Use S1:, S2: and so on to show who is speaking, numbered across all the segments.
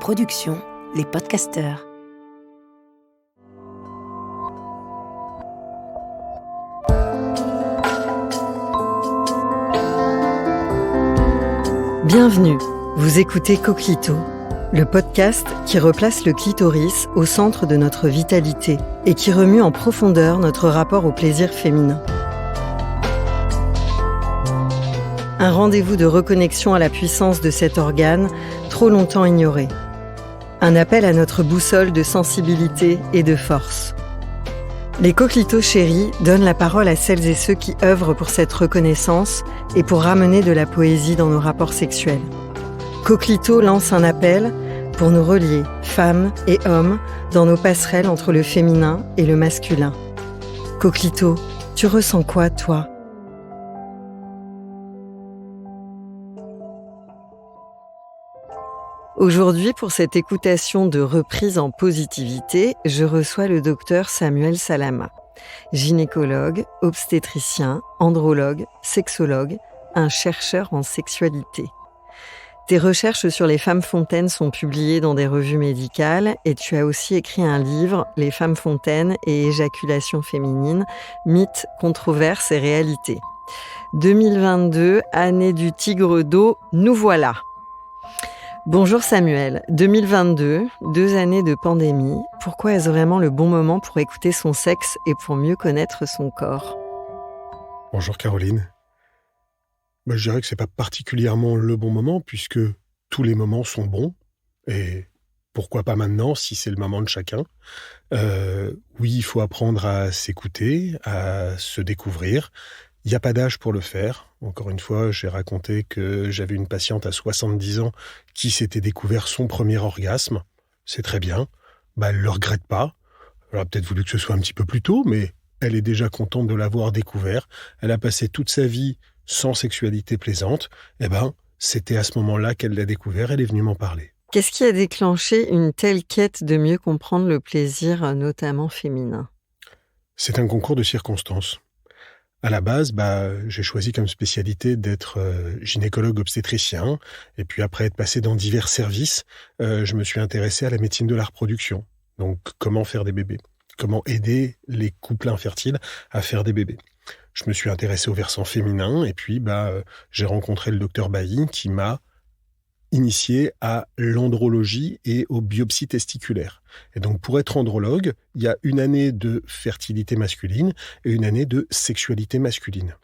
S1: Productions, les podcasteurs.
S2: Bienvenue, vous écoutez Coquelicot, le podcast qui replace le clitoris au centre de notre vitalité et qui remue en profondeur notre rapport au plaisir féminin. Un rendez-vous de reconnexion à la puissance de cet organe, trop longtemps ignoré. Un appel à notre boussole de sensibilité et de force. Les Coquelicots chéris donnent la parole à celles et ceux qui œuvrent pour cette reconnaissance et pour ramener de la poésie dans nos rapports sexuels. Coquelicot lance un appel pour nous relier, femmes et hommes, dans nos passerelles entre le féminin et le masculin. Coquelicot, tu ressens quoi, toi ? Aujourd'hui, pour cette écoutation de reprise en positivité, je reçois le docteur Samuel Salama, gynécologue, obstétricien, andrologue, sexologue, un chercheur en sexualité. Tes recherches sur les femmes fontaines sont publiées dans des revues médicales et tu as aussi écrit un livre, Les femmes fontaines et éjaculation féminine, mythes, controverses et réalités. 2022, année du tigre d'eau, nous voilà. Bonjour Samuel, 2022, 2 années de pandémie, pourquoi est-ce vraiment le bon moment pour écouter son sexe et pour mieux connaître son corps ?
S3: Bonjour Caroline. Je dirais que c'est pas particulièrement le bon moment puisque tous les moments sont bons et pourquoi pas maintenant si c'est le moment de chacun. Oui, il faut apprendre à s'écouter, à se découvrir. Il n'y a pas d'âge pour le faire. Encore une fois, j'ai raconté que j'avais une patiente à 70 ans qui s'était découvert son premier orgasme. C'est très bien. Elle ne le regrette pas. Elle aurait peut-être voulu que ce soit un petit peu plus tôt, mais elle est déjà contente de l'avoir découvert. Elle a passé toute sa vie sans sexualité plaisante. C'était à ce moment-là qu'elle l'a découvert. Elle est venue m'en parler.
S2: Qu'est-ce qui a déclenché une telle quête de mieux comprendre le plaisir, notamment féminin ?
S3: C'est un concours de circonstances. À la base, j'ai choisi comme spécialité d'être gynécologue obstétricien. Et puis après être passé dans divers services, je me suis intéressé à la médecine de la reproduction. Donc, comment faire des bébés ? Comment aider les couples infertiles à faire des bébés ? Je me suis intéressé au versant féminin. Et puis, j'ai rencontré le docteur Bailly qui m'a initié à l'andrologie et aux biopsies testiculaires. Et donc, pour être andrologue, il y a une année de fertilité masculine et une année de sexualité masculine.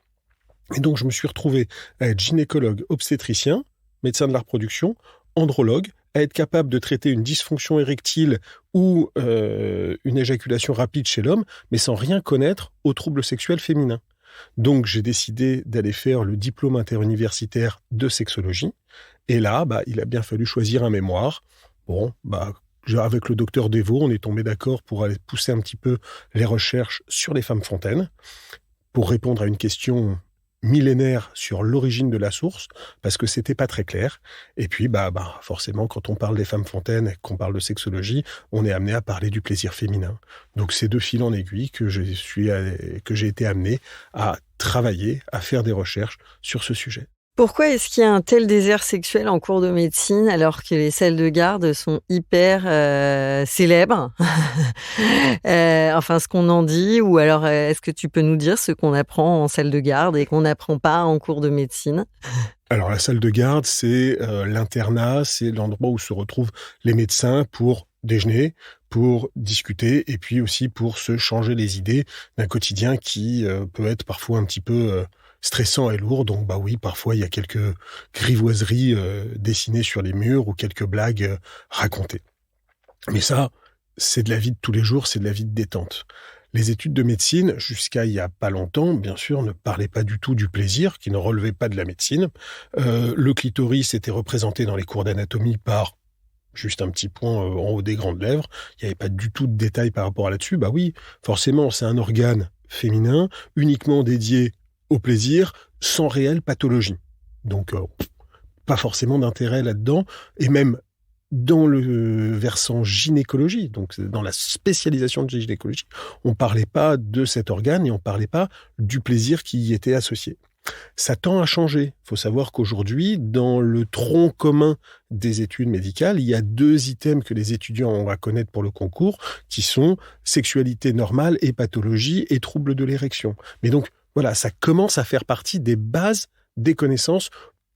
S3: Et donc, je me suis retrouvé à être gynécologue obstétricien, médecin de la reproduction, andrologue, à être capable de traiter une dysfonction érectile ou une éjaculation rapide chez l'homme, mais sans rien connaître aux troubles sexuels féminins. Donc, j'ai décidé d'aller faire le diplôme interuniversitaire de sexologie. Et là, il a bien fallu choisir un mémoire. Avec le docteur Devaux, on est tombé d'accord pour aller pousser un petit peu les recherches sur les femmes fontaines, pour répondre à une question millénaire sur l'origine de la source, parce que c'était pas très clair. Et puis, forcément, quand on parle des femmes fontaines et qu'on parle de sexologie, on est amené à parler du plaisir féminin. Donc, c'est de fil en aiguille que j'ai été amené à travailler, à faire des recherches sur ce sujet.
S2: Pourquoi est-ce qu'il y a un tel désert sexuel en cours de médecine alors que les salles de garde sont hyper célèbres ce qu'on en dit, ou alors est-ce que tu peux nous dire ce qu'on apprend en salle de garde et qu'on n'apprend pas en cours de médecine ?
S3: Alors la salle de garde, c'est l'internat, c'est l'endroit où se retrouvent les médecins pour déjeuner, pour discuter et puis aussi pour se changer les idées d'un quotidien qui peut être parfois un petit peu stressant et lourd. Donc oui, parfois il y a quelques grivoiseries dessinées sur les murs ou quelques blagues racontées. Mais ça, c'est de la vie de tous les jours, c'est de la vie de détente. Les études de médecine, jusqu'à il y a pas longtemps, bien sûr, ne parlaient pas du tout du plaisir, qui ne relevait pas de la médecine. Le clitoris était représenté dans les cours d'anatomie par juste un petit point en haut des grandes lèvres. Il n'y avait pas du tout de détails par rapport à là-dessus. Oui, forcément, c'est un organe féminin, uniquement dédié au plaisir, sans réelle pathologie. Donc, pas forcément d'intérêt là-dedans, et même dans le versant gynécologie, donc dans la spécialisation de gynécologie, on ne parlait pas de cet organe et on ne parlait pas du plaisir qui y était associé. Ça tend à changer. Il faut savoir qu'aujourd'hui, dans le tronc commun des études médicales, il y a 2 items que les étudiants ont à connaître pour le concours, qui sont sexualité normale et pathologie et troubles de l'érection. Mais donc, voilà, ça commence à faire partie des bases des connaissances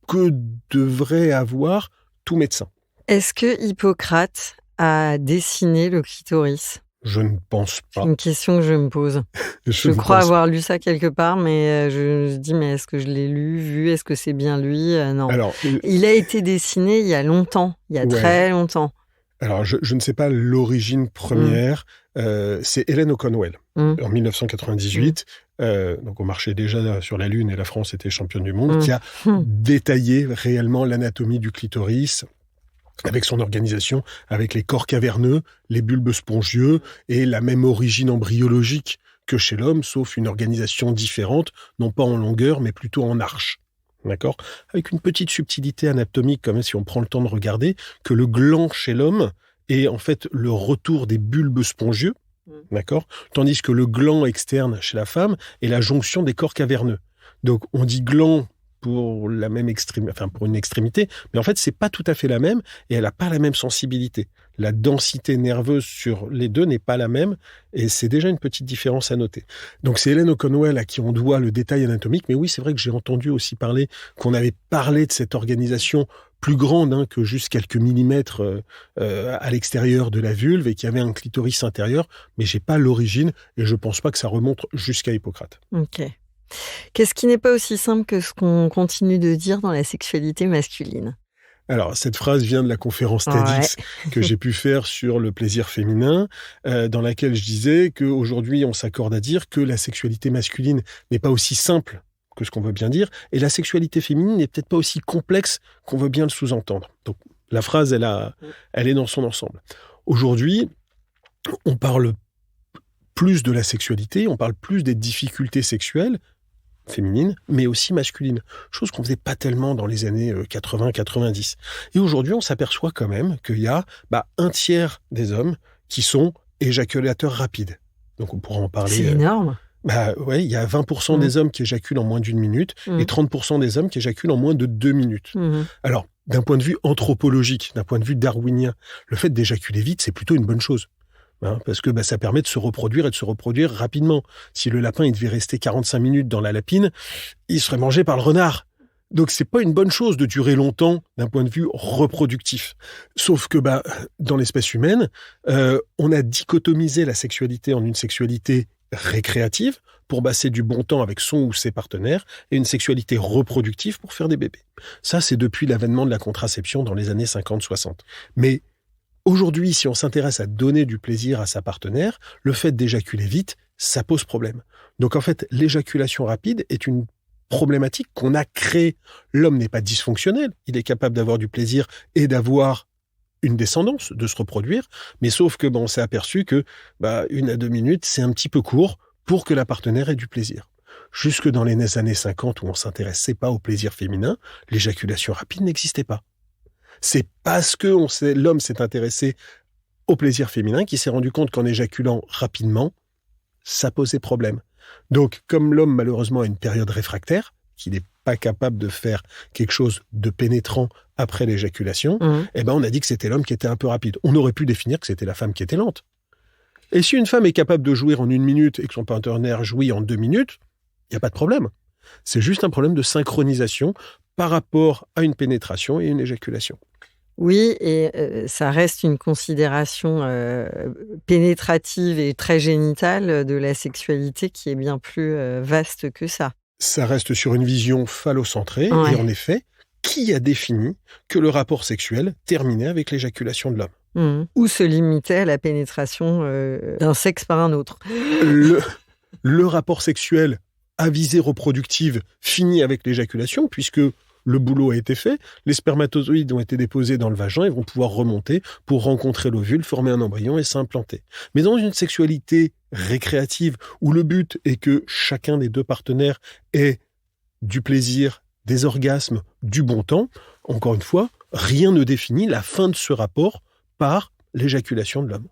S3: que devrait avoir tout médecin.
S2: Est-ce que Hippocrate a dessiné le clitoris?
S3: Je ne pense
S2: C'est
S3: pas.
S2: une question que je me pose. Je
S3: ne
S2: crois
S3: pense
S2: avoir lu ça quelque part, mais je me dis: «Mais est-ce que je l'ai lu, vu? Est-ce que c'est bien lui?» Non.
S3: Alors,
S2: Il a été dessiné il y a longtemps, il y a
S3: ouais.
S2: très longtemps.
S3: Alors, je ne sais pas l'origine première. C'est Helen O'Connell,
S2: Mmh.
S3: en 1998, donc on marchait déjà sur la Lune et la France était championne du monde,
S2: Mmh.
S3: qui a détaillé réellement l'anatomie du clitoris, avec son organisation, avec les corps caverneux, les bulbes spongieux et la même origine embryologique que chez l'homme, sauf une organisation différente, non pas en longueur, mais plutôt en arche. D'accord ? Avec une petite subtilité anatomique, quand même, si on prend le temps de regarder, que le gland chez l'homme est en fait le retour des bulbes spongieux, d'accord ? Tandis que le gland externe chez la femme est la jonction des corps caverneux. Donc on dit gland pour la même extrémité, enfin pour une extrémité, mais en fait c'est pas tout à fait la même et elle n'a pas la même sensibilité. La densité nerveuse sur les deux n'est pas la même et c'est déjà une petite différence à noter. Donc c'est Helen O'Connell à qui on doit le détail anatomique, mais oui c'est vrai que j'ai entendu aussi parler qu'on avait parlé de cette organisation plus grande que juste quelques millimètres à l'extérieur de la vulve et qu'il y avait un clitoris intérieur, mais j'ai pas l'origine et je pense pas que ça remonte jusqu'à Hippocrate.
S2: OK. Qu'est-ce qui n'est pas aussi simple que ce qu'on continue de dire dans la sexualité masculine?
S3: Alors, cette phrase vient de la conférence TEDx que j'ai pu faire sur le plaisir féminin, dans laquelle je disais qu'aujourd'hui, on s'accorde à dire que la sexualité masculine n'est pas aussi simple que ce qu'on veut bien dire, et la sexualité féminine n'est peut-être pas aussi complexe qu'on veut bien le sous-entendre. Donc, la phrase, elle est dans son ensemble. Aujourd'hui, on parle plus de la sexualité, on parle plus des difficultés sexuelles, féminine, mais aussi masculine. Chose qu'on faisait pas tellement dans les années 80-90. Et aujourd'hui, on s'aperçoit quand même qu'il y a un tiers des hommes qui sont éjaculateurs rapides. Donc on pourra en parler.
S2: C'est énorme.
S3: Ouais, il y a 20% des hommes qui éjaculent en moins d'1 minute et 30% des hommes qui éjaculent en moins de 2 minutes. Alors, d'un point de vue anthropologique, d'un point de vue darwinien, le fait d'éjaculer vite, c'est plutôt une bonne chose. Parce que ça permet de se reproduire et de se reproduire rapidement. Si le lapin il devait rester 45 minutes dans la lapine, il serait mangé par le renard. Donc c'est pas une bonne chose de durer longtemps d'un point de vue reproductif. Sauf que dans l'espèce humaine, on a dichotomisé la sexualité en une sexualité récréative pour passer du bon temps avec son ou ses partenaires et une sexualité reproductive pour faire des bébés. Ça, c'est depuis l'avènement de la contraception dans les années 50-60. Mais aujourd'hui, si on s'intéresse à donner du plaisir à sa partenaire, le fait d'éjaculer vite, ça pose problème. Donc en fait, l'éjaculation rapide est une problématique qu'on a créée. L'homme n'est pas dysfonctionnel, il est capable d'avoir du plaisir et d'avoir une descendance, de se reproduire, mais sauf que on s'est aperçu que 1 à 2 minutes, c'est un petit peu court pour que la partenaire ait du plaisir. Jusque dans les années 50 où on s'intéressait pas au plaisir féminin, l'éjaculation rapide n'existait pas. C'est parce que l'homme s'est intéressé au plaisir féminin qu'il s'est rendu compte qu'en éjaculant rapidement, ça posait problème. Donc, comme l'homme, malheureusement, a une période réfractaire, qu'il n'est pas capable de faire quelque chose de pénétrant après l'éjaculation, on a dit que c'était l'homme qui était un peu rapide. On aurait pu définir que c'était la femme qui était lente. Et si une femme est capable de jouir en 1 minute et que son partenaire jouit en 2 minutes, il n'y a pas de problème. C'est juste un problème de synchronisation par rapport à une pénétration et une éjaculation.
S2: Oui, et ça reste une considération pénétrative et très génitale de la sexualité qui est bien plus vaste que ça.
S3: Ça reste sur une vision phallocentrée,
S2: Ouais.
S3: et en effet, qui a défini que le rapport sexuel terminait avec l'éjaculation de l'homme ?
S2: Ou se limitait à la pénétration d'un sexe par un autre.
S3: Le rapport sexuel à visée reproductive finit avec l'éjaculation, puisque le boulot a été fait, les spermatozoïdes ont été déposés dans le vagin et vont pouvoir remonter pour rencontrer l'ovule, former un embryon et s'implanter. Mais dans une sexualité récréative, où le but est que chacun des deux partenaires ait du plaisir, des orgasmes, du bon temps, encore une fois, rien ne définit la fin de ce rapport par l'éjaculation de l'homme.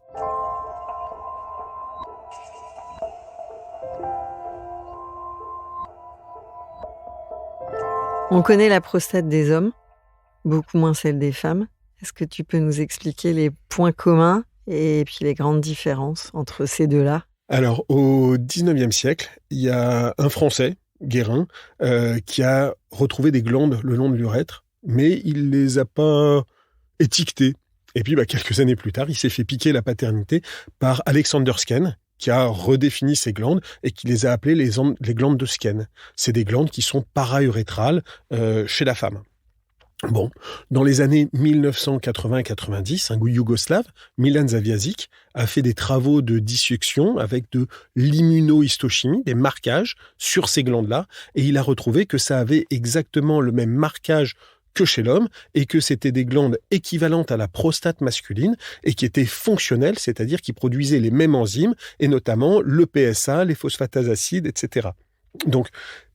S2: On connaît la prostate des hommes, beaucoup moins celle des femmes. Est-ce que tu peux nous expliquer les points communs et puis les grandes différences entre ces deux-là?
S3: Alors, au 19e siècle, il y a un Français, Guérin, qui a retrouvé des glandes le long de l'urètre, mais il les a pas étiquetées. Et puis, quelques années plus tard, il s'est fait piquer la paternité par Alexander Skene, qui a redéfini ces glandes et qui les a appelées les glandes de Skene. C'est des glandes qui sont paraurétrales chez la femme. Bon, dans les années 1980-90, un yougoslave, Milan Zaviazic, a fait des travaux de dissection avec de l'immunohistochimie, des marquages sur ces glandes-là, et il a retrouvé que ça avait exactement le même marquage que chez l'homme, et que c'était des glandes équivalentes à la prostate masculine, et qui étaient fonctionnelles, c'est-à-dire qui produisaient les mêmes enzymes, et notamment le PSA, les phosphatases acides, etc. Donc,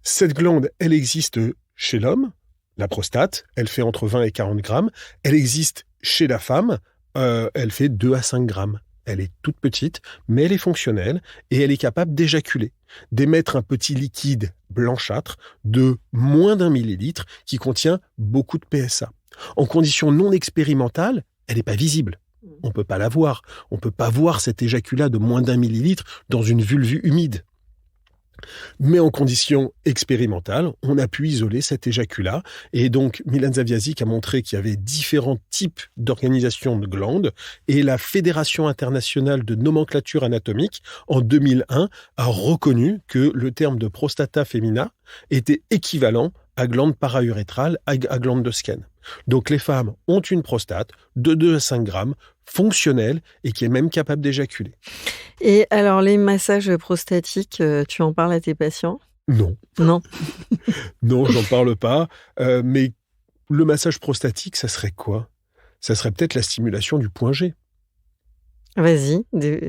S3: cette glande, elle existe chez l'homme. La prostate, elle fait entre 20 et 40 grammes. Elle existe chez la femme, elle fait 2 à 5 grammes. Elle est toute petite, mais elle est fonctionnelle et elle est capable d'éjaculer, d'émettre un petit liquide blanchâtre de moins d'1 millilitre qui contient beaucoup de PSA. En conditions non expérimentales, elle n'est pas visible. On ne peut pas la voir. On ne peut pas voir cet éjaculat de moins d'1 millilitre dans une vulve humide. Mais en conditions expérimentales, on a pu isoler cet éjaculat. Et donc, Milan Zaviazic a montré qu'il y avait différents types d'organisations de glandes. Et la Fédération internationale de nomenclature anatomique, en 2001, a reconnu que le terme de prostata femina était équivalent à glande paraurétrale, à glande de Skene. Donc, les femmes ont une prostate de 2 à 5 grammes, fonctionnelle et qui est même capable d'éjaculer.
S2: Et alors, les massages prostatiques, tu en parles à tes patients?
S3: Non.
S2: Non.
S3: Non, j'en parle pas. Mais le massage prostatique, ça serait quoi? Ça serait peut-être la stimulation du point G.
S2: Vas-y,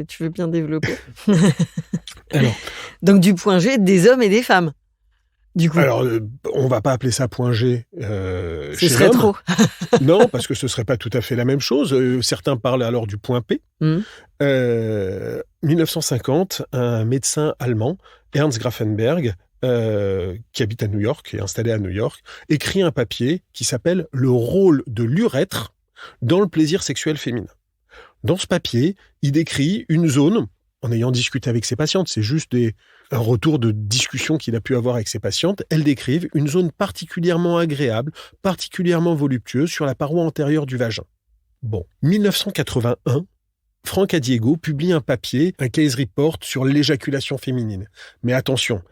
S2: tu veux bien développer?
S3: Alors,
S2: Donc, du point G des hommes et des femmes, du coup.
S3: Alors, on va pas appeler ça point G
S2: Ce
S3: chez
S2: serait
S3: l'homme.
S2: trop.
S3: Non, parce que ce serait pas tout à fait la même chose. Certains parlent alors du point P. 1950, un médecin allemand, Ernst Grafenberg, qui habite à New York, est installé à New York, écrit un papier qui s'appelle « Le rôle de l'urètre dans le plaisir sexuel féminin ». Dans ce papier, il décrit une zone, en ayant discuté avec ses patientes, c'est juste un retour de discussion qu'il a pu avoir avec ses patientes, elles décrivent une zone particulièrement agréable, particulièrement voluptueuse sur la paroi antérieure du vagin. Bon, 1981, Franck Adiego publie un papier, un case report sur l'éjaculation féminine. Mais attention,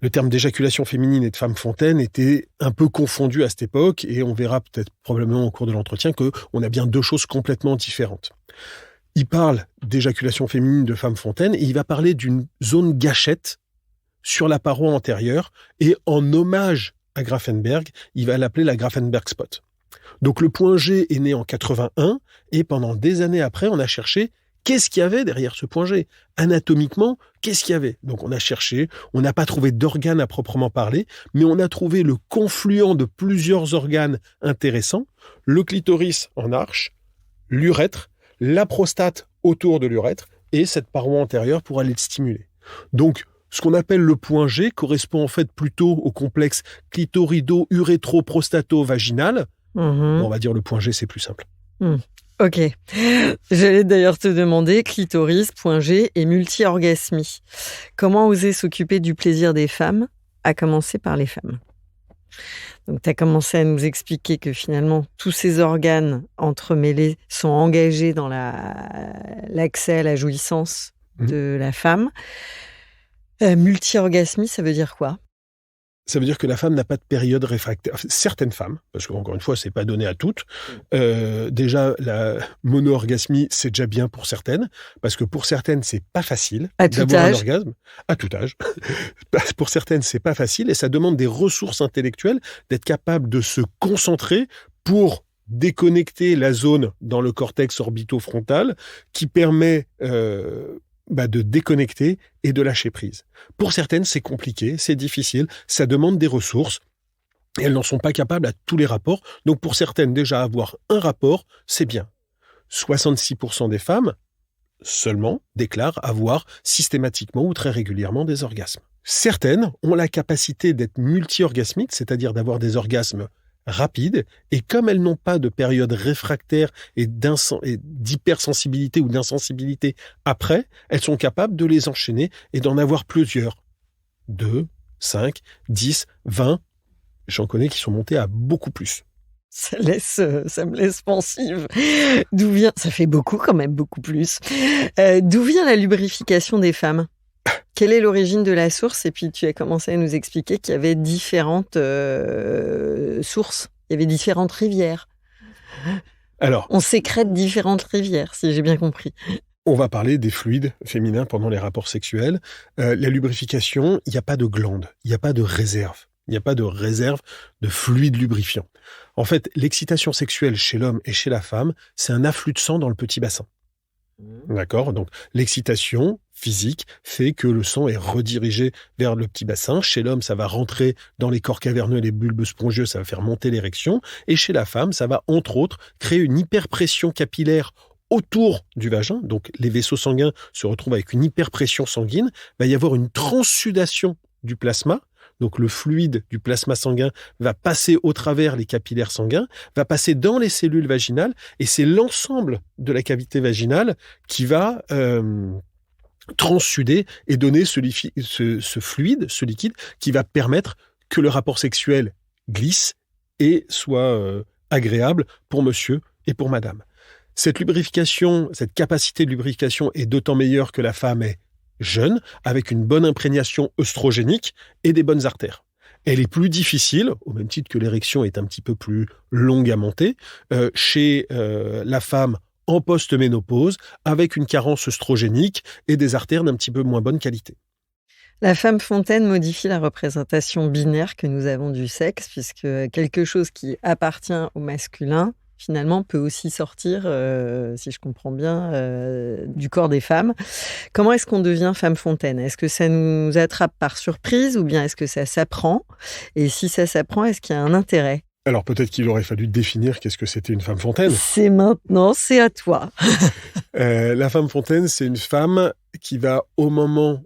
S3: le terme d'éjaculation féminine et de femme fontaine était un peu confondu à cette époque, et on verra peut-être probablement au cours de l'entretien qu'on a bien deux choses complètement différentes. Il parle d'éjaculation féminine de femme fontaine et il va parler d'une zone gâchette sur la paroi antérieure, et en hommage à Grafenberg, il va l'appeler la Grafenberg spot. Donc le point G est né en 81 et pendant des années après, on a cherché qu'est-ce qu'il y avait derrière ce point G. Anatomiquement, qu'est-ce qu'il y avait? Donc on a cherché, on n'a pas trouvé d'organes à proprement parler, mais on a trouvé le confluent de plusieurs organes intéressants, le clitoris en arche, l'urètre, la prostate autour de l'urètre et cette paroi antérieure pour aller le stimuler. Donc, ce qu'on appelle le point G correspond en fait plutôt au complexe clitorido-urétro-prostato-vaginal. Bon, on va dire le point G, c'est plus simple.
S2: Ok. J'allais d'ailleurs te demander, clitoris, point G et multi-orgasmie. Comment oser s'occuper du plaisir des femmes, à commencer par les femmes? Donc, tu as commencé à nous expliquer que finalement, tous ces organes entremêlés sont engagés dans l'accès à la jouissance de la femme. Multi-orgasmie, ça veut dire quoi?
S3: Ça veut dire que la femme n'a pas de période réfractaire. Certaines femmes, parce qu'encore une fois, c'est pas donné à toutes. Déjà, la mono-orgasmie, c'est déjà bien pour certaines, parce que pour certaines, c'est pas facile d'avoir un orgasme. À tout âge. Pour certaines, c'est pas facile et ça demande des ressources intellectuelles, d'être capable de se concentrer pour déconnecter la zone dans le cortex orbitofrontal qui permet de déconnecter et de lâcher prise. Pour certaines, c'est compliqué, c'est difficile, ça demande des ressources, et elles n'en sont pas capables à tous les rapports. Donc pour certaines, déjà avoir un rapport, c'est bien. 66% des femmes seulement déclarent avoir systématiquement ou très régulièrement des orgasmes. Certaines ont la capacité d'être multi-orgasmiques, c'est-à-dire d'avoir des orgasmes rapides, et comme elles n'ont pas de période réfractaire et d'hypersensibilité ou d'insensibilité après, elles sont capables de les enchaîner et d'en avoir plusieurs. 2, 5, 10, 20, j'en connais qui sont montés à beaucoup plus.
S2: Ça me laisse pensive. Ça fait beaucoup quand même, beaucoup plus. D'où vient la lubrification des femmes ? Quelle est l'origine de la source ? Et puis tu as commencé à nous expliquer qu'il y avait différentes sources, il y avait différentes rivières.
S3: Alors,
S2: on sécrète différentes rivières, si j'ai bien compris.
S3: On va parler des fluides féminins pendant les rapports sexuels. La lubrification, il n'y a pas de glande, il n'y a pas de réserve. Il n'y a pas de réserve de fluide lubrifiant. En fait, l'excitation sexuelle chez l'homme et chez la femme, c'est un afflux de sang dans le petit bassin. D'accord ? Donc, l'excitation physique fait que le sang est redirigé vers le petit bassin. Chez l'homme, ça va rentrer dans les corps caverneux et les bulbes spongieux, ça va faire monter l'érection. Et chez la femme, ça va, entre autres, créer une hyperpression capillaire autour du vagin. Donc, les vaisseaux sanguins se retrouvent avec une hyperpression sanguine. Il va y avoir une transsudation du plasma. Donc, le fluide du plasma sanguin va passer au travers les capillaires sanguins, va passer dans les cellules vaginales, et c'est l'ensemble de la cavité vaginale qui va transsuder et donner ce fluide, ce liquide, qui va permettre que le rapport sexuel glisse et soit agréable pour monsieur et pour madame. Cette lubrification, cette capacité de lubrification est d'autant meilleure que la femme est jeune, avec une bonne imprégnation œstrogénique et des bonnes artères. Elle est plus difficile, au même titre que l'érection est un petit peu plus longue à monter, chez la femme en post-ménopause, avec une carence œstrogénique et des artères d'un petit peu moins bonne qualité.
S2: La femme fontaine modifie la représentation binaire que nous avons du sexe, puisque quelque chose qui appartient au masculin finalement, peut aussi sortir, si je comprends bien, du corps des femmes. Comment est-ce qu'on devient femme fontaine ? Est-ce que ça nous attrape par surprise ou bien est-ce que ça s'apprend ? Et si ça s'apprend, est-ce qu'il y a un intérêt ?
S3: Alors peut-être qu'il aurait fallu définir qu'est-ce que c'était une femme fontaine.
S2: C'est maintenant, c'est à toi.
S3: La femme fontaine, c'est une femme qui va, au moment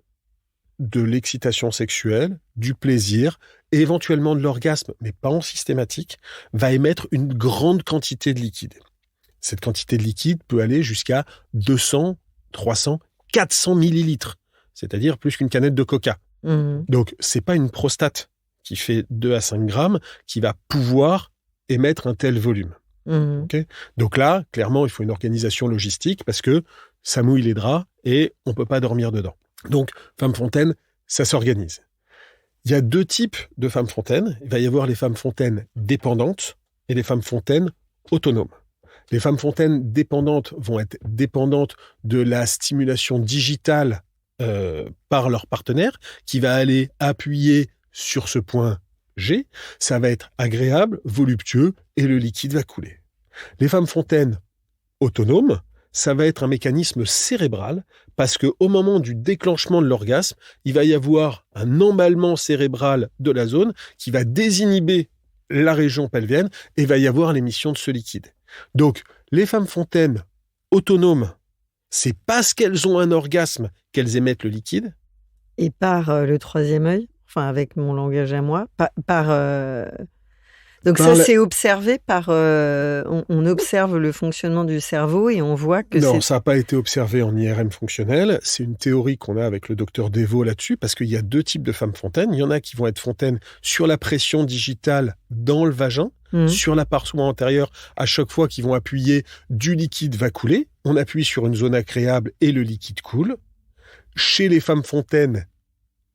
S3: de l'excitation sexuelle, du plaisir, et éventuellement de l'orgasme, mais pas en systématique, va émettre une grande quantité de liquide. Cette quantité de liquide peut aller jusqu'à 200, 300, 400 millilitres, c'est-à-dire plus qu'une canette de coca. Donc, c'est pas une prostate qui fait 2 à 5 grammes qui va pouvoir émettre un tel volume. Okay ? Donc là, clairement, il faut une organisation logistique parce que ça mouille les draps et on peut pas dormir dedans. Donc, femme fontaine, ça s'organise. Il y a 2 types de femmes fontaines. Il va y avoir les femmes fontaines dépendantes et les femmes fontaines autonomes. Les femmes fontaines dépendantes vont être dépendantes de la stimulation digitale par leur partenaire qui va aller appuyer sur ce point G. Ça va être agréable, voluptueux et le liquide va couler. Les femmes fontaines autonomes, ça va être un mécanisme cérébral parce qu'au moment du déclenchement de l'orgasme, il va y avoir un emballement cérébral de la zone qui va désinhiber la région pelvienne et il va y avoir l'émission de ce liquide. Donc, les femmes fontaines autonomes, c'est parce qu'elles ont un orgasme qu'elles émettent le liquide.
S2: Et par le troisième œil, enfin avec mon langage à moi, Donc ça, c'est observé par... on observe le fonctionnement du cerveau et on voit que
S3: Non, ça n'a pas été observé en IRM fonctionnel. C'est une théorie qu'on a avec le docteur Devaux là-dessus, parce qu'il y a 2 types de femmes fontaines. Il y en a qui vont être fontaines sur la pression digitale dans le vagin, sur la paroi antérieure. À chaque fois qu'ils vont appuyer, du liquide va couler. On appuie sur une zone agréable et le liquide coule. Chez les femmes fontaines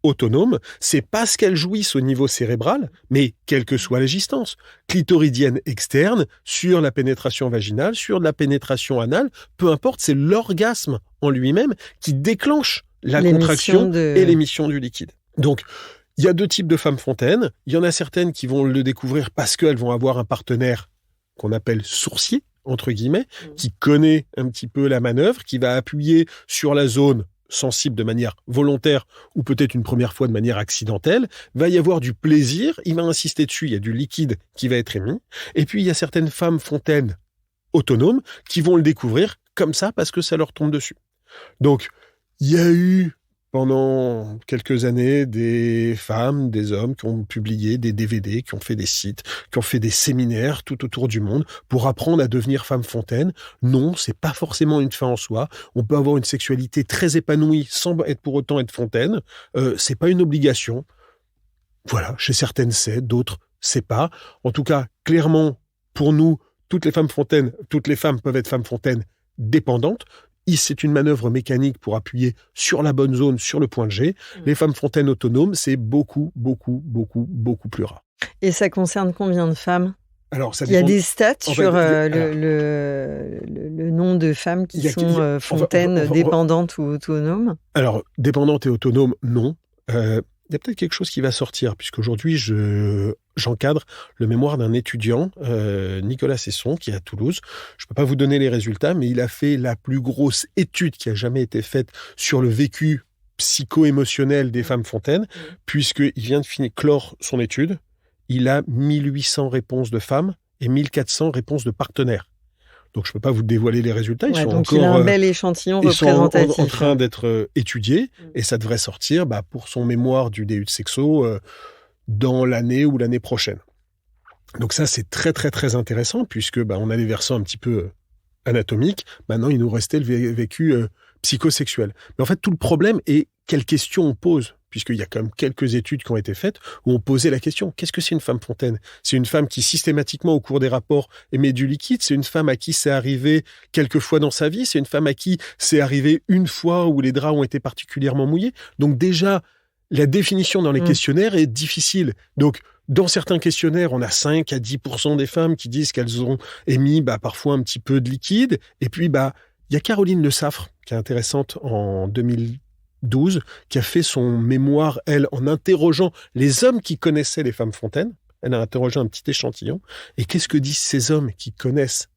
S3: autonomes, c'est parce qu'elles jouissent au niveau cérébral, mais quelle que soit la distance, clitoridienne externe, sur la pénétration vaginale, sur la pénétration anale, peu importe, c'est l'orgasme en lui-même qui déclenche la contraction et l'émission du liquide. Donc, il y a 2 types de femmes fontaines. Il y en a certaines qui vont le découvrir parce qu'elles vont avoir un partenaire qu'on appelle sourcier, entre guillemets, qui connaît un petit peu la manœuvre, qui va appuyer sur la zone sensible de manière volontaire ou peut-être une première fois de manière accidentelle, va y avoir du plaisir, il va insister dessus, il y a du liquide qui va être émis. Et puis, il y a certaines femmes fontaines autonomes qui vont le découvrir comme ça parce que ça leur tombe dessus. Donc, il y a eu pendant quelques années des femmes, des hommes qui ont publié des DVD, qui ont fait des sites, qui ont fait des séminaires tout autour du monde pour apprendre à devenir femme fontaine. Non, c'est pas forcément une fin en soi. On peut avoir une sexualité très épanouie sans être pour autant être fontaine. C'est pas une obligation. Voilà, chez certaines c'est, d'autres c'est pas. En tout cas, clairement, pour nous, toutes les femmes peuvent être femmes fontaines dépendantes. C'est une manœuvre mécanique pour appuyer sur la bonne zone, sur le point G. Les femmes fontaines autonomes, c'est beaucoup, beaucoup, beaucoup, beaucoup plus rare.
S2: Et ça concerne combien de femmes ?
S3: Alors, ça
S2: Il y a
S3: dépend.
S2: des stats
S3: En
S2: sur
S3: fait,
S2: le nombre de femmes qui sont fontaines,
S3: on va-
S2: dépendantes ou autonomes ?
S3: Alors, dépendante et autonome, non. Il y a peut-être quelque chose qui va sortir, puisqu'aujourd'hui, j'encadre le mémoire d'un étudiant, Nicolas Cesson, qui est à Toulouse. Je ne peux pas vous donner les résultats, mais il a fait la plus grosse étude qui a jamais été faite sur le vécu psycho-émotionnel des femmes fontaines, puisqu'il vient de clore son étude. Il a 1800 réponses de femmes et 1400 réponses de partenaires. Donc, je ne peux pas vous dévoiler les résultats. Ils sont
S2: donc
S3: encore,
S2: il a un bel échantillon
S3: ils sont
S2: représentatif.
S3: en train d'être étudiés et ça devrait sortir pour son mémoire du DU de sexo dans l'année ou l'année prochaine. Donc ça, c'est très, très, très intéressant puisque on a les versants un petit peu anatomiques. Maintenant, il nous restait le vécu psychosexuel. Mais en fait, tout le problème est quelles questions on pose, puisqu'il y a quand même quelques études qui ont été faites où on posait la question, qu'est-ce que c'est une femme fontaine ? C'est une femme qui systématiquement au cours des rapports émet du liquide, c'est une femme à qui c'est arrivé quelques fois dans sa vie, c'est une femme à qui c'est arrivé une fois où les draps ont été particulièrement mouillés. Donc déjà, la définition dans les questionnaires est difficile. Donc, dans certains questionnaires, on a 5 à 10% des femmes qui disent qu'elles ont émis parfois un petit peu de liquide. Et puis, il y a Caroline Le Saffre, qui est intéressante en 2012, qui a fait son mémoire, elle, en interrogeant les hommes qui connaissaient les femmes fontaines. Elle a interrogé un petit échantillon. Et qu'est-ce que disent ces hommes qui connaissent,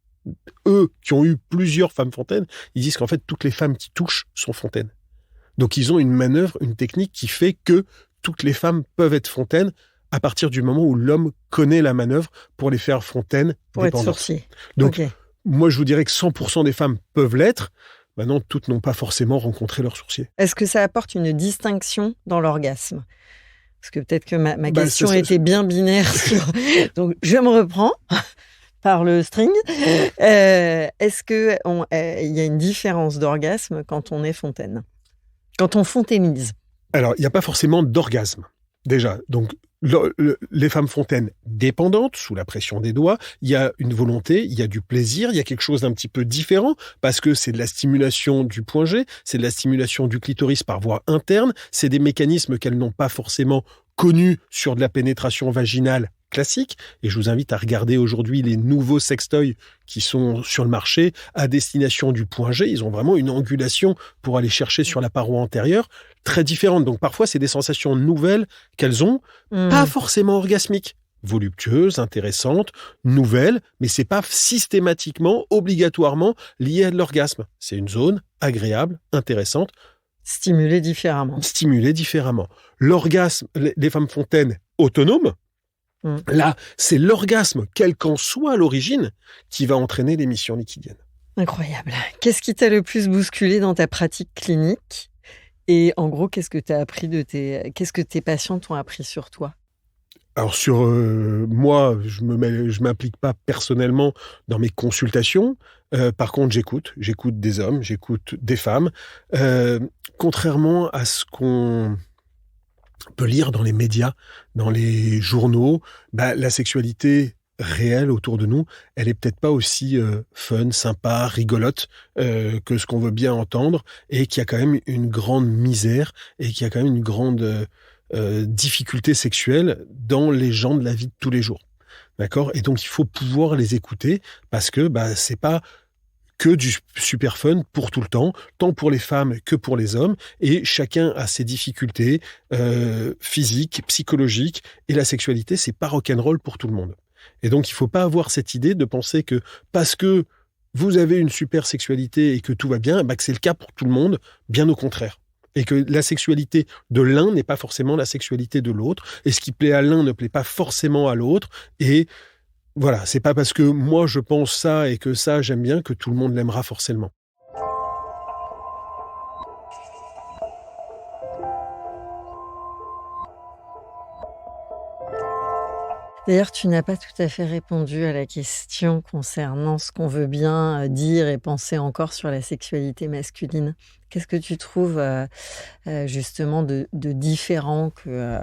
S3: eux, qui ont eu plusieurs femmes fontaines ? Ils disent qu'en fait, toutes les femmes qui touchent sont fontaines. Donc, ils ont une manœuvre, une technique qui fait que toutes les femmes peuvent être fontaines à partir du moment où l'homme connaît la manœuvre pour les faire fontaines
S2: pour être
S3: dépendantes.
S2: sourcier.
S3: Donc,
S2: Ok.
S3: moi, je vous dirais que 100% des femmes peuvent l'être. Maintenant, toutes n'ont pas forcément rencontré leur sourcier.
S2: Est-ce que ça apporte une distinction dans l'orgasme ? Parce que peut-être que ma question était bien binaire. Donc, je me reprends par le string. Est-ce qu'il y a une différence d'orgasme quand on est fontaine ? Quand on fontainise ?
S3: Alors, il n'y a pas forcément d'orgasme, déjà. Donc, les femmes fontaines dépendantes, sous la pression des doigts, il y a une volonté, il y a du plaisir, il y a quelque chose d'un petit peu différent, parce que c'est de la stimulation du point G, c'est de la stimulation du clitoris par voie interne, c'est des mécanismes qu'elles n'ont pas forcément connus sur de la pénétration vaginale classique, et je vous invite à regarder aujourd'hui les nouveaux sextoys qui sont sur le marché à destination du point G. Ils ont vraiment une angulation pour aller chercher sur la paroi antérieure, très différente. Donc parfois, c'est des sensations nouvelles qu'elles ont, pas forcément orgasmiques, voluptueuses, intéressantes, nouvelles, mais c'est pas systématiquement, obligatoirement lié à de l'orgasme. C'est une zone agréable, intéressante,
S2: stimulée différemment.
S3: L'orgasme, les femmes fontaines autonomes, là, c'est l'orgasme, quel qu'en soit l'origine, qui va entraîner l'émission liquidienne.
S2: Incroyable. Qu'est-ce qui t'a le plus bousculé dans ta pratique clinique ? Et en gros, qu'est-ce que tu as appris qu'est-ce que tes patients t'ont appris sur toi ?
S3: Alors sur moi, je m'implique pas personnellement dans mes consultations. Par contre, j'écoute des hommes, j'écoute des femmes. Contrairement à ce qu'on peut lire dans les médias, dans les journaux, la sexualité réelle autour de nous, elle est peut-être pas aussi fun, sympa, rigolote que ce qu'on veut bien entendre, et qu'il y a quand même une grande misère et qu'il y a quand même une grande difficulté sexuelle dans les gens de la vie de tous les jours. D'accord ? Et donc il faut pouvoir les écouter parce que c'est pas que du super fun pour tout le temps, tant pour les femmes que pour les hommes, et chacun a ses difficultés physiques, psychologiques, et la sexualité, c'est pas rock'n'roll pour tout le monde. Et donc, il faut pas avoir cette idée de penser que parce que vous avez une super sexualité et que tout va bien, que c'est le cas pour tout le monde, bien au contraire. Et que la sexualité de l'un n'est pas forcément la sexualité de l'autre, et ce qui plaît à l'un ne plaît pas forcément à l'autre, et voilà, c'est pas parce que moi je pense ça et que ça j'aime bien que tout le monde l'aimera forcément.
S2: D'ailleurs, tu n'as pas tout à fait répondu à la question concernant ce qu'on veut bien dire et penser encore sur la sexualité masculine. Qu'est-ce que tu trouves justement de différent que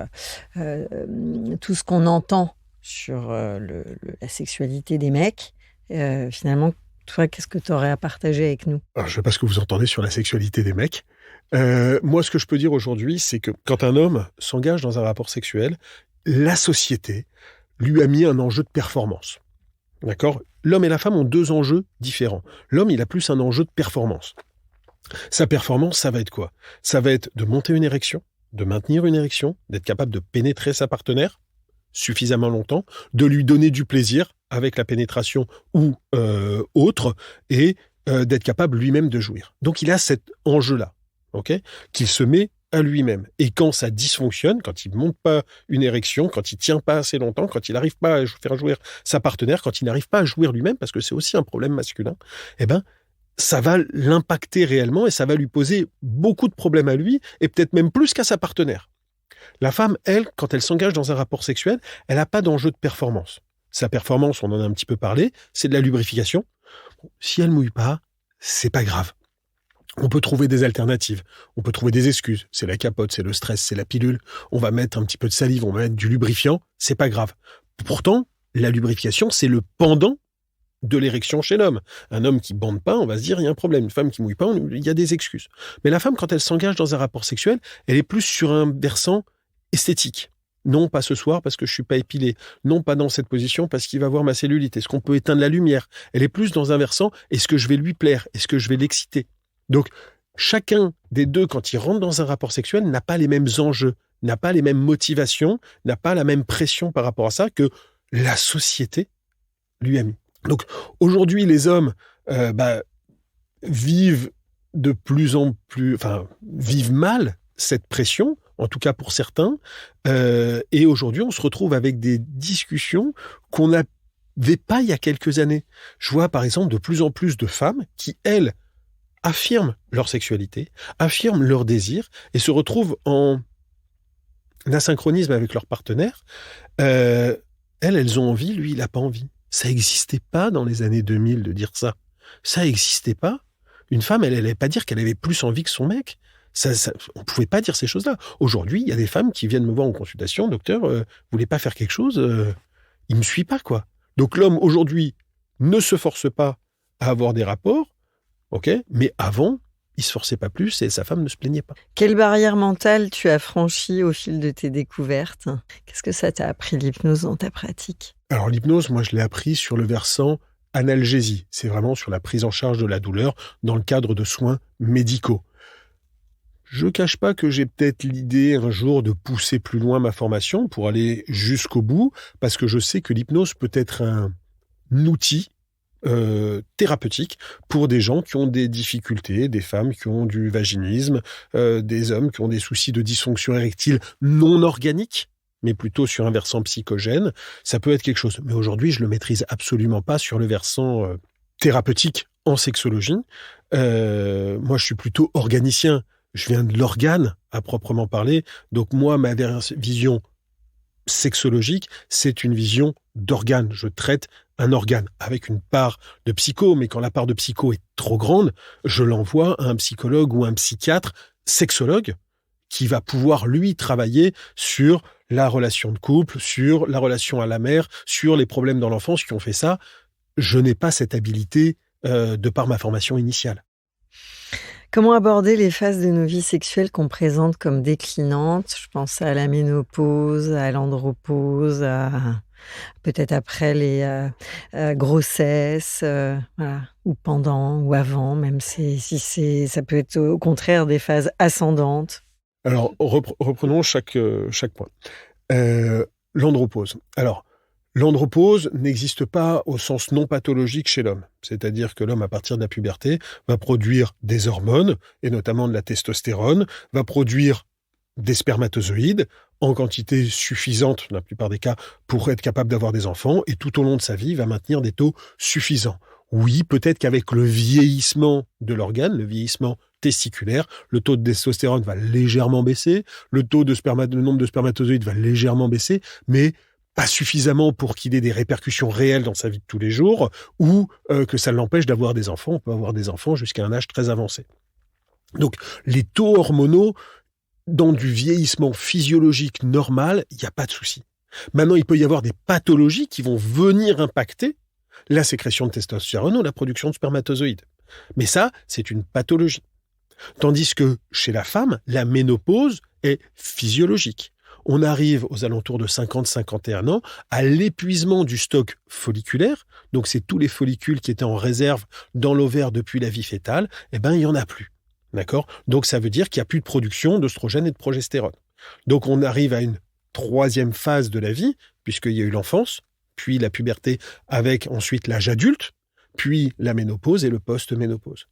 S2: tout ce qu'on entend sur la sexualité des mecs? Finalement, toi, qu'est-ce que tu aurais à partager avec nous?
S3: Alors, je sais pas ce que vous entendez sur la sexualité des mecs. Moi, ce que je peux dire aujourd'hui, c'est que quand un homme s'engage dans un rapport sexuel, la société lui a mis un enjeu de performance. D'accord ? L'homme et la femme ont deux enjeux différents. L'homme, il a plus un enjeu de performance. Sa performance, ça va être quoi ? Ça va être de monter une érection, de maintenir une érection, d'être capable de pénétrer sa partenaire suffisamment longtemps, de lui donner du plaisir avec la pénétration ou autre, et d'être capable lui-même de jouir. Donc il a cet enjeu-là, ok, qu'il se met à lui-même. Et quand ça dysfonctionne, quand il ne monte pas une érection, quand il ne tient pas assez longtemps, quand il n'arrive pas à faire jouir sa partenaire, quand il n'arrive pas à jouir lui-même, parce que c'est aussi un problème masculin, eh ben, ça va l'impacter réellement et ça va lui poser beaucoup de problèmes à lui et peut-être même plus qu'à sa partenaire. La femme, elle, quand elle s'engage dans un rapport sexuel, elle n'a pas d'enjeu de performance. Sa performance, on en a un petit peu parlé, c'est de la lubrification. Si elle mouille pas, c'est pas grave. On peut trouver des alternatives, on peut trouver des excuses. C'est la capote, c'est le stress, c'est la pilule. On va mettre un petit peu de salive, on va mettre du lubrifiant, c'est pas grave. Pourtant, la lubrification, c'est le pendant de l'érection chez l'homme. Un homme qui bande pas, on va se dire, il y a un problème. Une femme qui mouille pas, il y a des excuses. Mais la femme, quand elle s'engage dans un rapport sexuel, elle est plus sur un versant esthétique. Non, pas ce soir parce que je suis pas épilé. Non, pas dans cette position parce qu'il va voir ma cellulite. Est-ce qu'on peut éteindre la lumière ? Elle est plus dans un versant, est-ce que je vais lui plaire ? Est-ce que je vais l'exciter ? Donc, chacun des deux, quand il rentre dans un rapport sexuel, n'a pas les mêmes enjeux, n'a pas les mêmes motivations, n'a pas la même pression par rapport à ça que la société lui a mis. Donc, aujourd'hui, les hommes vivent de plus en plus, vivent mal cette pression, en tout cas pour certains, et aujourd'hui, on se retrouve avec des discussions qu'on n'avait pas il y a quelques années. Je vois, par exemple, de plus en plus de femmes qui, elles, affirment leur sexualité, affirment leur désir et se retrouvent en asynchronisme avec leur partenaire. Elles ont envie, lui, il n'a pas envie. Ça n'existait pas dans les années 2000 de dire ça. Ça n'existait pas. Une femme, elle n'allait pas dire qu'elle avait plus envie que son mec. On ne pouvait pas dire ces choses-là. Aujourd'hui, il y a des femmes qui viennent me voir en consultation. Docteur, vous voulez pas faire quelque chose ? Il me suit pas, quoi. Donc l'homme, aujourd'hui, ne se force pas à avoir des rapports, ok ? Mais avant, il se forçait pas plus et sa femme ne se plaignait pas.
S2: Quelle barrière mentale tu as franchie au fil de tes découvertes ? Qu'est-ce que ça t'a appris l'hypnose dans ta pratique ?
S3: Alors l'hypnose, moi je l'ai appris sur le versant analgésie. C'est vraiment sur la prise en charge de la douleur dans le cadre de soins médicaux. Je ne cache pas que j'ai peut-être l'idée un jour de pousser plus loin ma formation pour aller jusqu'au bout, parce que je sais que l'hypnose peut être un outil thérapeutique pour des gens qui ont des difficultés, des femmes qui ont du vaginisme, des hommes qui ont des soucis de dysfonction érectile non organique, mais plutôt sur un versant psychogène. Ça peut être quelque chose. Mais aujourd'hui, je le maîtrise absolument pas sur le versant thérapeutique en sexologie. Moi, je suis plutôt organicien. Je viens de l'organe, à proprement parler. Donc moi, ma vision sexologique, c'est une vision d'organe. Je traite un organe avec une part de psycho, mais quand la part de psycho est trop grande, je l'envoie à un psychologue ou un psychiatre sexologue qui va pouvoir, lui, travailler sur la relation de couple, sur la relation à la mère, sur les problèmes dans l'enfance qui ont fait ça. Je n'ai pas cette habilité de par ma formation initiale.
S2: Comment aborder les phases de nos vies sexuelles qu'on présente comme déclinantes ? Je pense à la ménopause, à l'andropause, peut-être après les grossesses, voilà, ou pendant ou avant, même si ça peut être au contraire des phases ascendantes.
S3: Alors, reprenons chaque point. L'andropause. Alors, l'andropause n'existe pas au sens non pathologique chez l'homme. C'est-à-dire que l'homme, à partir de la puberté, va produire des hormones, et notamment de la testostérone, va produire des spermatozoïdes en quantité suffisante, dans la plupart des cas, pour être capable d'avoir des enfants, et tout au long de sa vie, va maintenir des taux suffisants. Oui, peut-être qu'avec le vieillissement de l'organe, le vieillissement testiculaire, le taux de testostérone va légèrement baisser, le nombre de spermatozoïdes va légèrement baisser, mais pas suffisamment pour qu'il ait des répercussions réelles dans sa vie de tous les jours, ou que ça l'empêche d'avoir des enfants. On peut avoir des enfants jusqu'à un âge très avancé. Donc, les taux hormonaux, dans du vieillissement physiologique normal, il n'y a pas de souci. Maintenant, il peut y avoir des pathologies qui vont venir impacter la sécrétion de testostérone ou la production de spermatozoïdes. Mais ça, c'est une pathologie. Tandis que chez la femme, la ménopause est physiologique. On arrive aux alentours de 50-51 ans à l'épuisement du stock folliculaire. Donc, c'est tous les follicules qui étaient en réserve dans l'ovaire depuis la vie fétale. Eh ben, il n'y en a plus. D'accord ? Donc, ça veut dire qu'il n'y a plus de production d'œstrogène et de progestérone. Donc, on arrive à une troisième phase de la vie, puisqu'il y a eu l'enfance, puis la puberté avec ensuite l'âge adulte, puis la ménopause et le post-ménopause.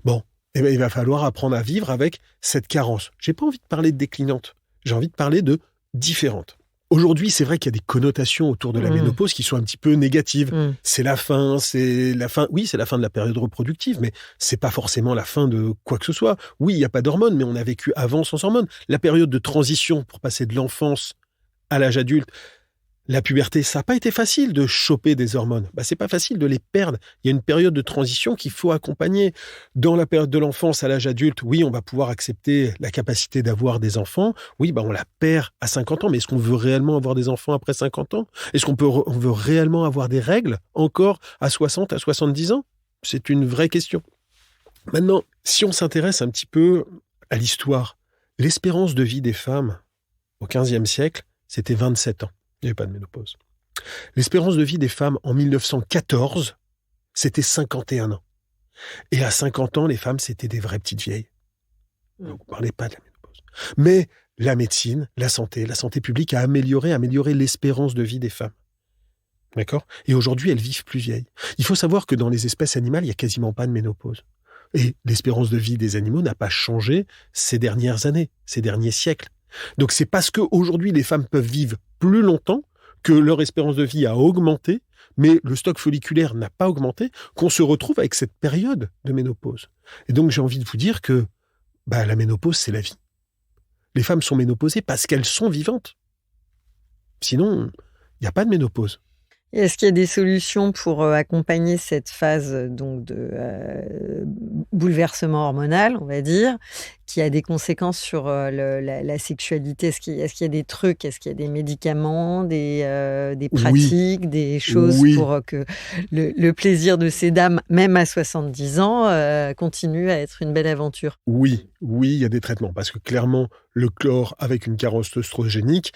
S3: Bon, eh ben, il va falloir apprendre à vivre avec cette carence. J'ai pas envie de parler de déclinante, j'ai envie de parler de différente. Aujourd'hui, c'est vrai qu'il y a des connotations autour de la ménopause qui sont un petit peu négatives. C'est la fin, oui, c'est la fin de la période reproductive, mais c'est pas forcément la fin de quoi que ce soit. Oui, il n'y a pas d'hormones, mais on a vécu avant sans hormones. La période de transition pour passer de l'enfance à l'âge adulte, la puberté, ça n'a pas été facile de choper des hormones. C'est pas facile de les perdre. Il y a une période de transition qu'il faut accompagner. Dans la période de l'enfance à l'âge adulte, oui, on va pouvoir accepter la capacité d'avoir des enfants. Oui, on la perd à 50 ans. Mais est-ce qu'on veut réellement avoir des enfants après 50 ans ? Est-ce qu'on veut réellement avoir des règles encore à 60, à 70 ans ? C'est une vraie question. Maintenant, si on s'intéresse un petit peu à l'histoire, l'espérance de vie des femmes au XVe siècle, c'était 27 ans. Il n'y avait pas de ménopause. L'espérance de vie des femmes en 1914, c'était 51 ans. Et à 50 ans, les femmes, c'était des vraies petites vieilles. Donc, on ne parlait pas de la ménopause. Mais la médecine, la santé publique a amélioré l'espérance de vie des femmes. D'accord ? Et aujourd'hui, elles vivent plus vieilles. Il faut savoir que dans les espèces animales, il n'y a quasiment pas de ménopause. Et l'espérance de vie des animaux n'a pas changé ces dernières années, ces derniers siècles. Donc c'est parce qu'aujourd'hui, les femmes peuvent vivre plus longtemps, que leur espérance de vie a augmenté, mais le stock folliculaire n'a pas augmenté, qu'on se retrouve avec cette période de ménopause. Et donc j'ai envie de vous dire que la ménopause, c'est la vie. Les femmes sont ménopausées parce qu'elles sont vivantes. Sinon, il n'y a pas de ménopause.
S2: Et est-ce qu'il y a des solutions pour accompagner cette phase donc de bouleversement hormonal, on va dire, qui a des conséquences sur la sexualité ? Est-ce qu'il y a des trucs ? Est-ce qu'il y a des médicaments, des pratiques, des choses pour que le plaisir de ces dames, même à 70 ans, continue à être une belle aventure ?
S3: Oui, il y a des traitements. Parce que clairement, le chlore avec une carence œstrogénique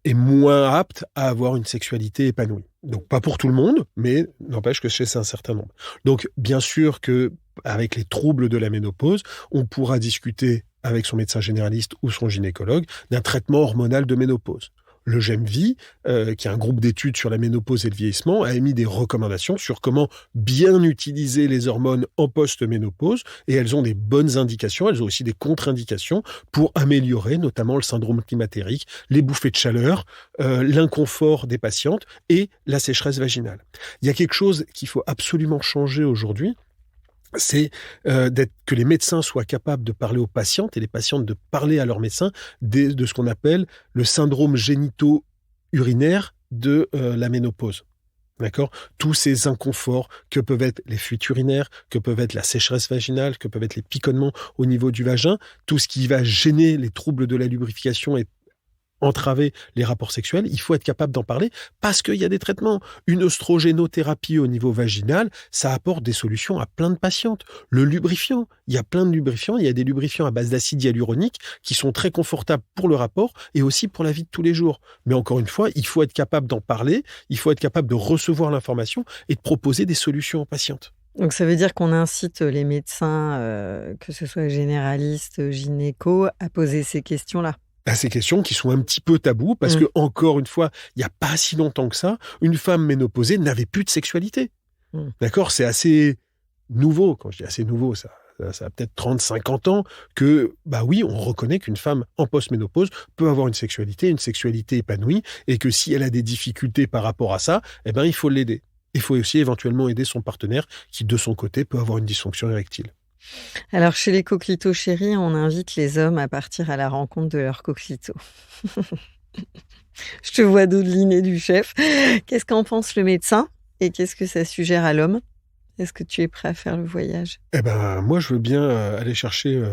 S3: est moins apte à avoir une sexualité épanouie. Donc pas pour tout le monde, mais n'empêche que chez un certain nombre. Donc bien sûr que avec les troubles de la ménopause, on pourra discuter avec son médecin généraliste ou son gynécologue d'un traitement hormonal de ménopause. Le GEMVI, qui est un groupe d'études sur la ménopause et le vieillissement, a émis des recommandations sur comment bien utiliser les hormones en post-ménopause, et elles ont des bonnes indications, elles ont aussi des contre-indications pour améliorer notamment le syndrome climatérique, les bouffées de chaleur, l'inconfort des patientes et la sécheresse vaginale. Il y a quelque chose qu'il faut absolument changer aujourd'hui, c'est que les médecins soient capables de parler aux patientes et les patientes de parler à leurs médecins de ce qu'on appelle le syndrome génito-urinaire de la ménopause. D'accord ? Tous ces inconforts que peuvent être les fuites urinaires, que peuvent être la sécheresse vaginale, que peuvent être les piconnements au niveau du vagin, tout ce qui va gêner les troubles de la lubrification et entraver les rapports sexuels, il faut être capable d'en parler parce qu'il y a des traitements. Une œstrogénothérapie au niveau vaginal, ça apporte des solutions à plein de patientes. Le lubrifiant, il y a plein de lubrifiants, il y a des lubrifiants à base d'acide hyaluronique qui sont très confortables pour le rapport et aussi pour la vie de tous les jours. Mais encore une fois, il faut être capable d'en parler, il faut être capable de recevoir l'information et de proposer des solutions aux patientes.
S2: Donc ça veut dire qu'on incite les médecins, que ce soit généralistes, gynéco, à poser ces questions-là.
S3: À ces questions qui sont un petit peu tabous parce que, encore une fois, il n'y a pas si longtemps que ça, une femme ménopausée n'avait plus de sexualité. D'accord ? C'est assez nouveau. Quand je dis assez nouveau, ça a peut-être 30-50 ans que, oui, on reconnaît qu'une femme en post-ménopause peut avoir une sexualité épanouie et que si elle a des difficultés par rapport à ça, il faut l'aider. Il faut aussi éventuellement aider son partenaire qui, de son côté, peut avoir une dysfonction érectile.
S2: Alors, chez les coquelicots chéris, on invite les hommes à partir à la rencontre de leurs coquelicots. Je te vois dodeliner du chef. Qu'est-ce qu'en pense le médecin et qu'est-ce que ça suggère à l'homme? Est-ce que tu es prêt à faire le voyage?
S3: Eh ben, moi, je veux bien aller chercher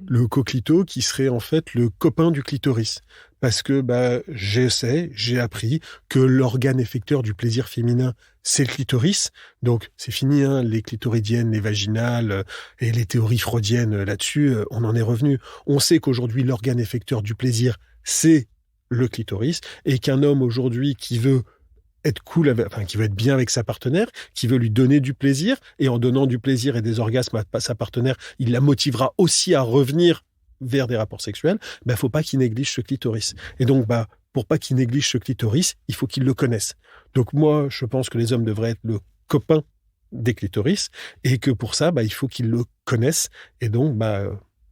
S3: le coquelicot qui serait en fait le copain du clitoris. Parce que j'ai appris que l'organe effecteur du plaisir féminin, c'est le clitoris. Donc, c'est fini, hein, les clitoridiennes, les vaginales et les théories freudiennes là-dessus, on en est revenu. On sait qu'aujourd'hui, l'organe effecteur du plaisir, c'est le clitoris. Et qu'un homme aujourd'hui qui veut être qui veut être bien avec sa partenaire, qui veut lui donner du plaisir, et en donnant du plaisir et des orgasmes à sa partenaire, il la motivera aussi à revenir vers des rapports sexuels, faut pas qu'il néglige ce clitoris. Et donc, pour pas qu'il néglige ce clitoris, il faut qu'il le connaisse. Donc moi, je pense que les hommes devraient être le copain des clitoris, et que pour ça, il faut qu'ils le connaissent, et donc,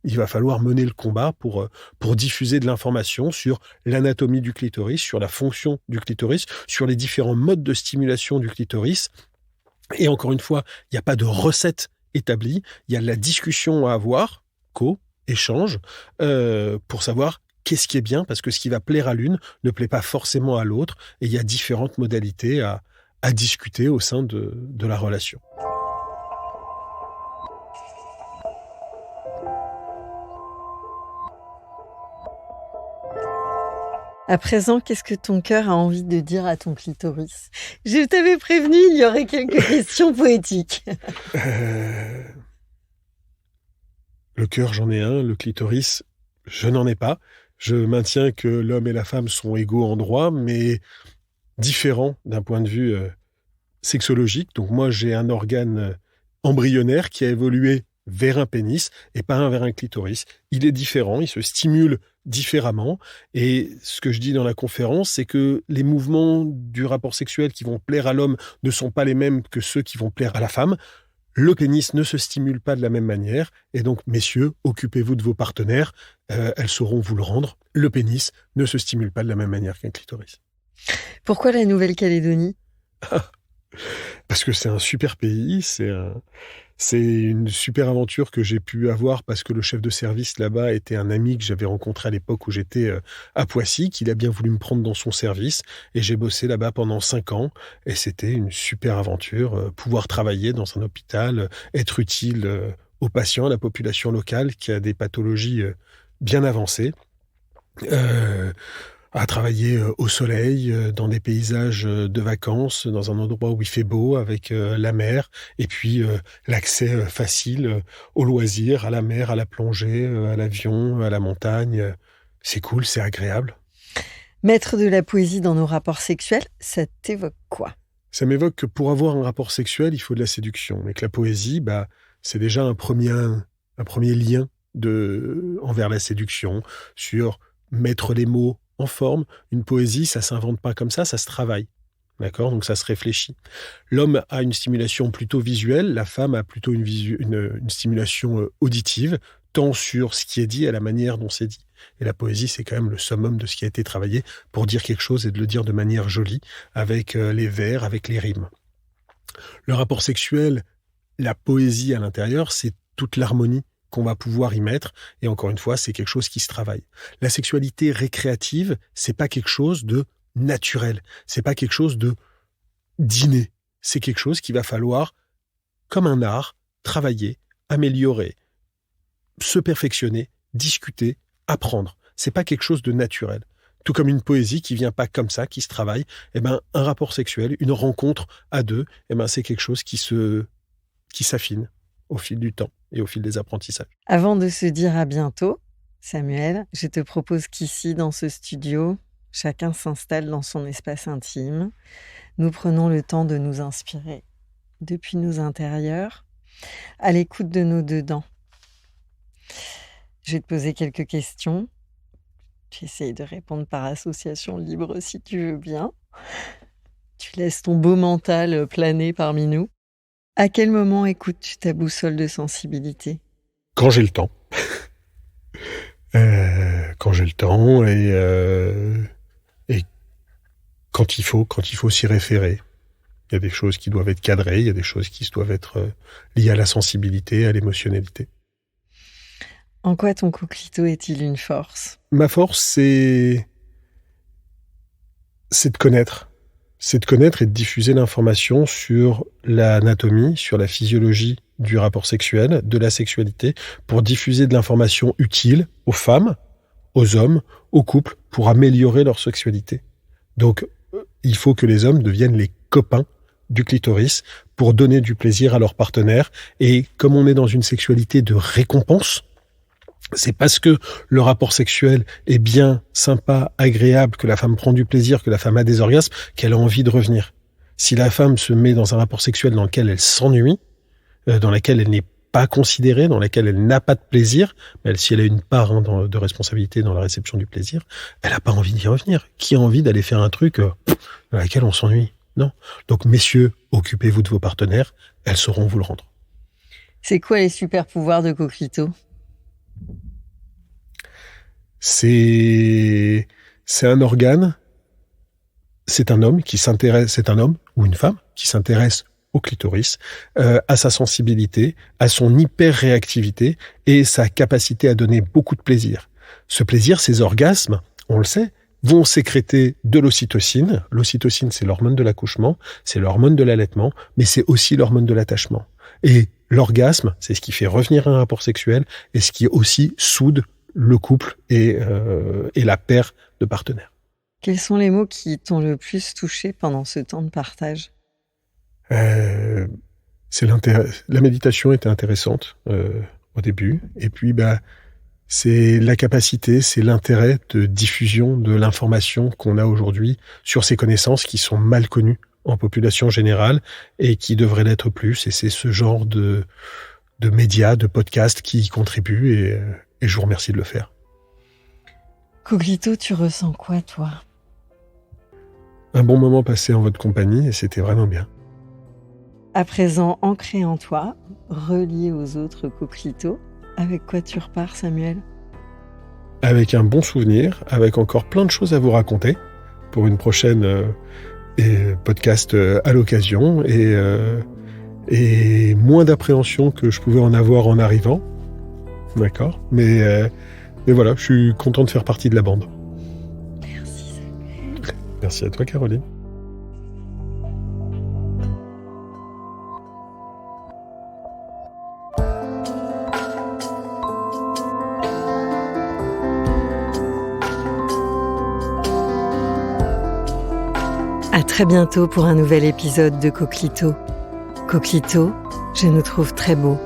S3: il va falloir mener le combat pour diffuser de l'information sur l'anatomie du clitoris, sur la fonction du clitoris, sur les différents modes de stimulation du clitoris. Et encore une fois, il n'y a pas de recette établie, il y a de la discussion à avoir, échange, pour savoir qu'est-ce qui est bien, parce que ce qui va plaire à l'une ne plaît pas forcément à l'autre, et il y a différentes modalités à discuter au sein de la relation.
S2: À présent, qu'est-ce que ton cœur a envie de dire à ton clitoris? Je t'avais prévenu, il y aurait quelques questions poétiques.
S3: Le cœur, j'en ai un. Le clitoris, je n'en ai pas. Je maintiens que l'homme et la femme sont égaux en droit, mais différents d'un point de vue sexologique. Donc moi, j'ai un organe embryonnaire qui a évolué vers un pénis et pas vers un clitoris. Il est différent, il se stimule différemment. Et ce que je dis dans la conférence, c'est que les mouvements du rapport sexuel qui vont plaire à l'homme ne sont pas les mêmes que ceux qui vont plaire à la femme. Le pénis ne se stimule pas de la même manière. Et donc, messieurs, occupez-vous de vos partenaires. Elles sauront vous le rendre. Le pénis ne se stimule pas de la même manière qu'un clitoris.
S2: Pourquoi la Nouvelle-Calédonie?
S3: Parce que c'est un super pays, c'est une super aventure que j'ai pu avoir parce que le chef de service là-bas était un ami que j'avais rencontré à l'époque où j'étais à Poissy, qu'il a bien voulu me prendre dans son service, et j'ai bossé là-bas pendant 5 ans, et c'était une super aventure, pouvoir travailler dans un hôpital, être utile aux patients, à la population locale qui a des pathologies bien avancées. À travailler au soleil, dans des paysages de vacances, dans un endroit où il fait beau, avec la mer, et puis l'accès facile aux loisirs, à la mer, à la plongée, à l'avion, à la montagne. C'est cool, c'est agréable.
S2: Mettre de la poésie dans nos rapports sexuels, ça t'évoque quoi?
S3: Ça m'évoque que pour avoir un rapport sexuel, il faut de la séduction, et que la poésie, c'est déjà un premier lien envers la séduction, sur mettre les mots en forme. Une poésie, ça s'invente pas comme ça se travaille. D'accord? Donc ça se réfléchit. L'homme a une stimulation plutôt visuelle, la femme a plutôt une stimulation auditive, tant sur ce qui est dit à la manière dont c'est dit. Et la poésie, c'est quand même le summum de ce qui a été travaillé pour dire quelque chose et de le dire de manière jolie, avec les vers, avec les rimes. Le rapport sexuel, la poésie à l'intérieur, c'est toute l'harmonie qu'on va pouvoir y mettre, et encore une fois, c'est quelque chose qui se travaille. La sexualité récréative, c'est pas quelque chose de naturel, c'est pas quelque chose de d'inné, c'est quelque chose qu'il va falloir, comme un art, travailler, améliorer, se perfectionner, discuter, apprendre. C'est pas quelque chose de naturel. Tout comme une poésie qui vient pas comme ça, qui se travaille, un rapport sexuel, une rencontre à deux, c'est quelque chose qui s'affine au fil du temps et au fil des apprentissages.
S2: Avant de se dire à bientôt, Samuel, je te propose qu'ici, dans ce studio, chacun s'installe dans son espace intime. Nous prenons le temps de nous inspirer depuis nos intérieurs, à l'écoute de nos dedans. Je vais te poser quelques questions. Tu essayes de répondre par association libre si tu veux bien. Tu laisses ton beau mental planer parmi nous. À quel moment écoutes-tu ta boussole de sensibilité?
S3: Quand j'ai le temps. Quand j'ai le temps et quand il faut s'y référer. Il y a des choses qui doivent être cadrées, il y a des choses qui doivent être liées à la sensibilité, à l'émotionnalité.
S2: En quoi ton coquelicot est-il une force?
S3: Ma force, c'est c'est de connaître. C'est de connaître et de diffuser l'information sur l'anatomie, sur la physiologie du rapport sexuel, de la sexualité, pour diffuser de l'information utile aux femmes, aux hommes, aux couples, pour améliorer leur sexualité. Donc, il faut que les hommes deviennent les copains du clitoris pour donner du plaisir à leur partenaire. Et comme on est dans une sexualité de récompense, c'est parce que le rapport sexuel est bien, sympa, agréable, que la femme prend du plaisir, que la femme a des orgasmes, qu'elle a envie de revenir. Si la femme se met dans un rapport sexuel dans lequel elle s'ennuie, dans lequel elle n'est pas considérée, dans laquelle elle n'a pas de plaisir, mais si elle a une part de responsabilité dans la réception du plaisir, elle n'a pas envie d'y revenir. Qui a envie d'aller faire un truc dans lequel on s'ennuie? Non. Donc, messieurs, occupez-vous de vos partenaires, elles sauront vous le rendre.
S2: C'est quoi les super pouvoirs de Coquelicot?
S3: C'est un organe, c'est un homme ou une femme qui s'intéresse au clitoris, à sa sensibilité, à son hyper-réactivité et sa capacité à donner beaucoup de plaisir. Ce plaisir, ces orgasmes, on le sait, vont sécréter de l'ocytocine. L'ocytocine, c'est l'hormone de l'accouchement, c'est l'hormone de l'allaitement, mais c'est aussi l'hormone de l'attachement. Et l'orgasme, c'est ce qui fait revenir un rapport sexuel et ce qui aussi soude le couple et la paire de partenaires.
S2: Quels sont les mots qui t'ont le plus touché pendant ce temps de partage?
S3: C'est l'intérêt. La méditation était intéressante au début, et puis c'est la capacité, c'est l'intérêt de diffusion de l'information qu'on a aujourd'hui sur ces connaissances qui sont mal connues en population générale et qui devraient l'être plus. Et c'est ce genre de médias, de podcasts qui y contribuent et je vous remercie de le faire.
S2: Coquelicot, tu ressens quoi, toi?
S3: Un bon moment passé en votre compagnie et c'était vraiment bien.
S2: À présent, ancré en toi, relié aux autres Coquelicots, avec quoi tu repars, Samuel?
S3: Avec un bon souvenir, avec encore plein de choses à vous raconter pour une prochaine podcast à l'occasion et moins d'appréhension que je pouvais en avoir en arrivant. D'accord, mais voilà, je suis content de faire partie de la bande.
S2: Merci, Samuel.
S3: Merci à toi, Caroline.
S2: À très bientôt pour un nouvel épisode de Coquelicot. Coquelicot, je nous trouve très beaux.